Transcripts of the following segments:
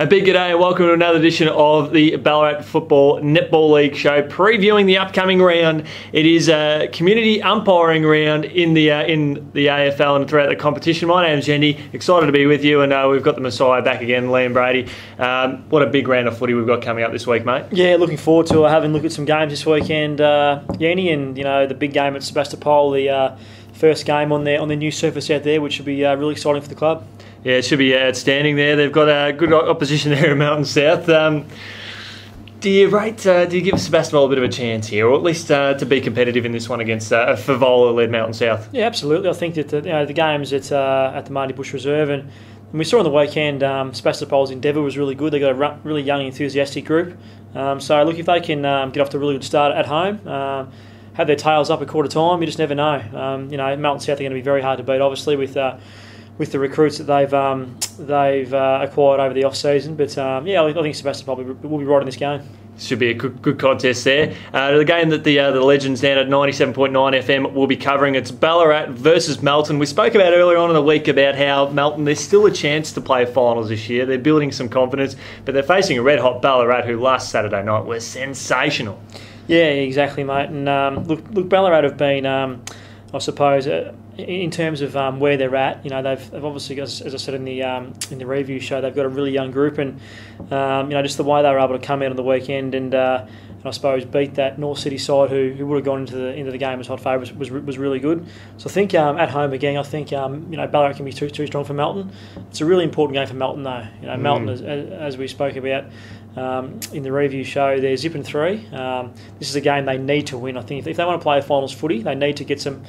A big g'day and welcome to another edition of the Ballarat Football Netball League show, previewing the upcoming round. It is a community umpiring round in the AFL and throughout the competition. My name's Yeendy, excited to be with you, and we've got the Messiah back again, Liam Brady. What a big round of footy we've got coming up this week, mate. Yeah, looking forward to having a look at some games this weekend, Yeendy, and the big game at Sebastopol, the first game on their new surface out there, which should be really exciting for the club. Yeah, it should be outstanding there. They've got a good opposition there in Mountain South. Do you give Sebastopol a bit of a chance here, or at least to be competitive in this one against a Favola-led Mountain South? Yeah, absolutely. I think that the games at the Marty Bush Reserve, and we saw on the weekend Sebastopol's endeavour was really good. They got a really young, enthusiastic group. So look, if they can get off to a really good start at home, have their tails up at quarter time, you just never know. Mountain South are going to be very hard to beat, obviously, with the recruits that they've acquired over the off season. But I think Sebastopol will be right in this game. Should be a good contest there. The game that the Legends down at 97.9 FM will be covering, it's Ballarat versus Melton. We spoke about earlier on in the week about how Melton, there's still a chance to play finals this year. They're building some confidence, but they're facing a red-hot Ballarat who last Saturday night were sensational. Yeah, exactly, mate. And look, Ballarat have been, I suppose, in terms of where they're at, they've obviously got, as I said in the review show, they've got a really young group, and just the way they were able to come out on the weekend and I suppose beat that North City side who would have gone into the game as hot favourites was really good. So I think at home again, I think Ballarat can be too strong for Melton. It's a really important game for Melton though. Melton, as we spoke about in the review show, they're zipping 3. This is a game they need to win. I think if they want to play a finals footy, they need to get some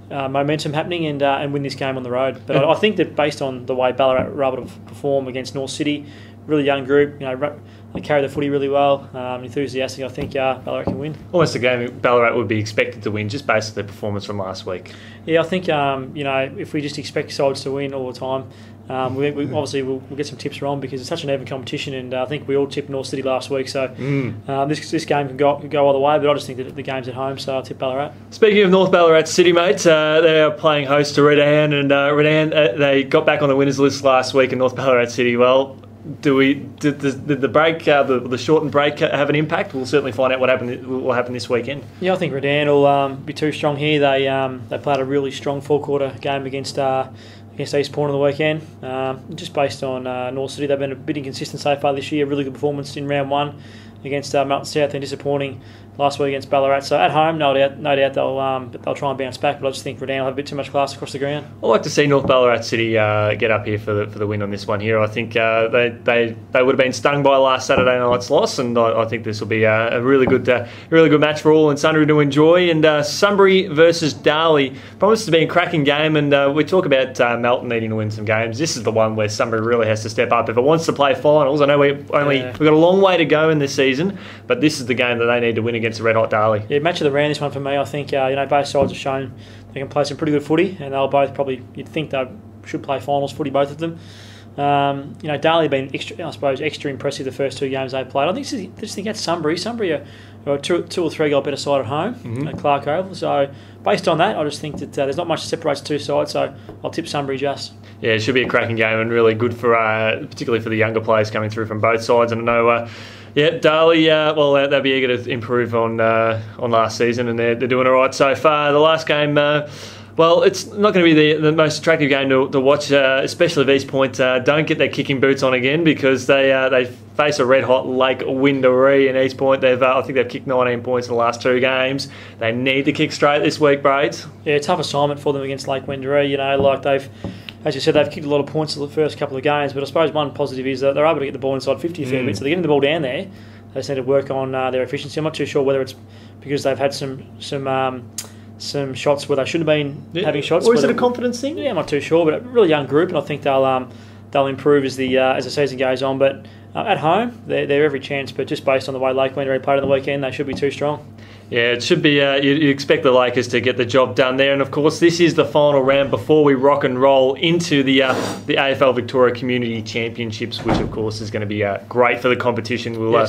momentum happening and win this game on the road. But I think that based on the way Ballarat were able to perform against North City, really young group, they carry the footy really well, enthusiastic. I think Ballarat can win. Almost a game Ballarat would be expected to win just based on their performance from last week. Yeah, I think if we just expect sides to win all the time, we obviously we'll get some tips wrong because it's such an even competition, and I think we all tipped North City last week, so this game can go either way, but I just think that the game's at home, so I'll tip Ballarat. Speaking of North Ballarat City, mates, they are playing host to Redan, and Redan, they got back on the winners list last week, and North Ballarat City, well, did the break, the shortened break, have an impact? We'll certainly find out what will happen this weekend. Yeah, I think Redan will be too strong here. They played a really strong full quarter game against East Point on the weekend. Just based on North City, they've been a bit inconsistent so far this year. Really good performance in round 1 against Mountain South, and disappointing last week against Ballarat. So at home, no doubt they'll try and bounce back, but I just think Redan will have a bit too much class across the ground. I'd like to see North Ballarat City get up here for the win on this one here. I think they would have been stung by last Saturday night's loss, and I think this will be a really good match for all and sundry to enjoy. And Sunbury versus Darley promises to be a cracking game, and we talk about Melton needing to win some games. This is the one where Sunbury really has to step up if it wants to play finals. I know we've got a long way to go in this season, but this is the game that they need to win against the red hot Darley. Yeah, match of the round, this one for me. I think both sides have shown they can play some pretty good footy, and they'll both probably, you'd think they should play finals footy, both of them. Darley have been extra impressive the first 2 games they've played. I just think that's Sunbury. Sunbury are a 2 or 3 goal better side at home at Clark Oval. So based on that, I just think that there's not much that separates the 2 sides. So I'll tip Sunbury just. Yeah, it should be a cracking game and really good for particularly for the younger players coming through from both sides. And I know. Darley, they'll be eager to improve on last season, and they're doing all right so far. The last game, it's not going to be the most attractive game to watch, especially if East Point don't get their kicking boots on again, because they face a red-hot Lake Windaree in East Point. I think they've kicked 19 points in the last 2 games. They need to kick straight this week, Braids. Yeah, tough assignment for them against Lake Windaree. As you said, they've kicked a lot of points in the first couple of games, but I suppose one positive is that they're able to get the ball inside 50 a fair bit, so they're getting the ball down there. They just need to work on their efficiency. I'm not too sure whether it's because they've had some shots where they shouldn't have been having shots. Or is it a confidence thing? Yeah, I'm not too sure, but a really young group, and I think they'll improve as the season goes on. But at home, they're every chance, but just based on the way Lake Windaree played on the weekend, they should be too strong. Yeah, it should be. You expect the Lakers to get the job done there, and of course, this is the final round before we rock and roll into the AFL Victoria Community Championships, which of course is going to be great for the competition. We'll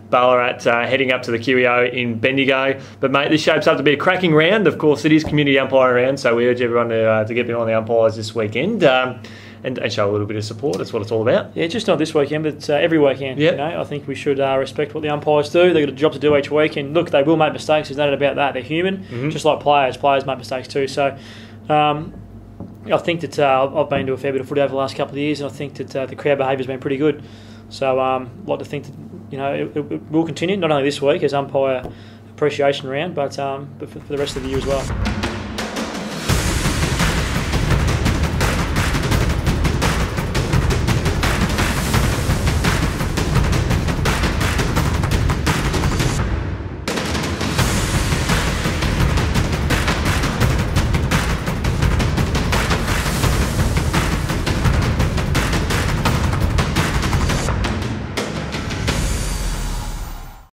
Ballarat heading up to the QEO in Bendigo. But mate, this shapes up to be a cracking round. Of course, it is community umpiring round, so we urge everyone to get behind the umpires this weekend. and show a little bit of support. That's what it's all about. Yeah, just not this weekend, but every weekend. Yep. You know, I think we should respect what the umpires do. They've got a job to do each week, and look, they will make mistakes. There's no doubt about that. They're human, just like players. Players make mistakes too. So, I think that I've been to a fair bit of footy over the last couple of years, and I think that the crowd behaviour has been pretty good. So, I'd like to think that it will continue, not only this week as umpire appreciation round, but for the rest of the year as well.